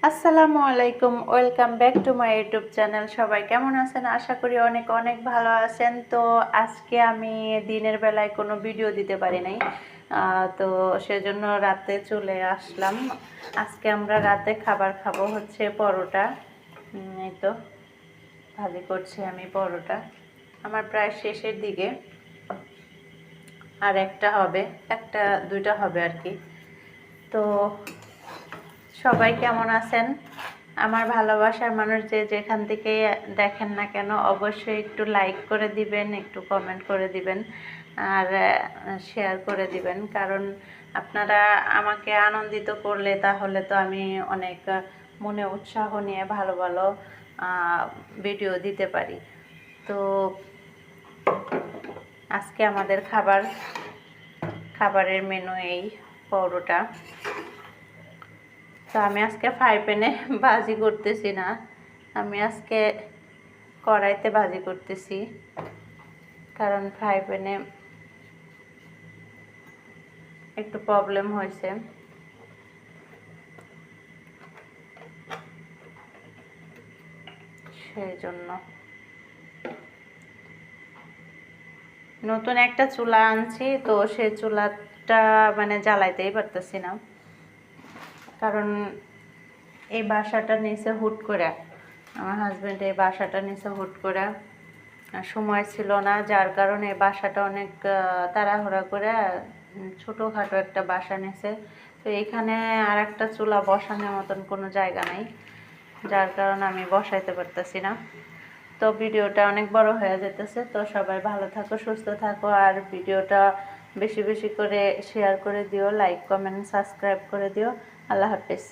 আসসালামু আলাইকুম, welcome back to my YouTube channel. সবাই কেমন আছেন? আশা করি অনেক অনেক ভালো আছেন। তো আজকে আমি দিনের বেলায় কোনো ভিডিও দিতে পারি নাই, তো সেজন্য রাতে চলে আসলাম। আজকে আমরা রাতে খাবার খাবো হচ্ছে পরোটা। এই তো ভাজি করছি আমি পরোটা। আমার প্রায় শেষের দিকে, আর একটা দুইটা হবে আর কি। তো সবাই কেমন আছেন? আমার ভালোবাসার মানুষ যে যেখান থেকে দেখেন না কেন অবশ্যই একটু লাইক করে দিবেন, একটু কমেন্ট করে দিবেন, আর শেয়ার করে দিবেন। কারণ আপনারা আমাকে আনন্দিত করলে তাহলে তো আমি অনেক মনে উৎসাহ নিয়ে ভালো ভালো ভিডিও দিতে পারি। তো আজকে আমাদের খাবারের মেনু এই পরোটা। তো আমি আজকে ফ্রাই প্যানে ভাজি করতেছি না, আমি আজকে কড়াইতে ভাজি করতেছি, কারণ ফ্রাই প্যানে একটু প্রবলেম হয়েছে, সেই জন্য। নতুন একটা চুলা আনছি, তো সেই চুলাটা মানে জ্বালাইতেই পারতেছি না, কারণ এই বাসাটা নিচে হুট করে, আমার হাজব্যান্ড এই বাসাটা নিচে হুট করে, সময় ছিল না, যার কারণে এই বাসাটা অনেক তাড়াহুড়া করে ছোটোখাটো একটা বাসা নিছে। তো এখানে আর একটা চুলা বসানোর মতন কোনো জায়গা নাই, যার কারণে আমি বসাইতে পারতেছি না। তো ভিডিওটা অনেক বড় হয়ে যেতেছে। তো সবাই ভালো থাকো, সুস্থ থাকো, আর ভিডিওটা বেশি বেশি করে শেয়ার করে দিও, লাইক কমেন্ট সাবস্ক্রাইব করে দিও। আল্লাহ হাফেজ।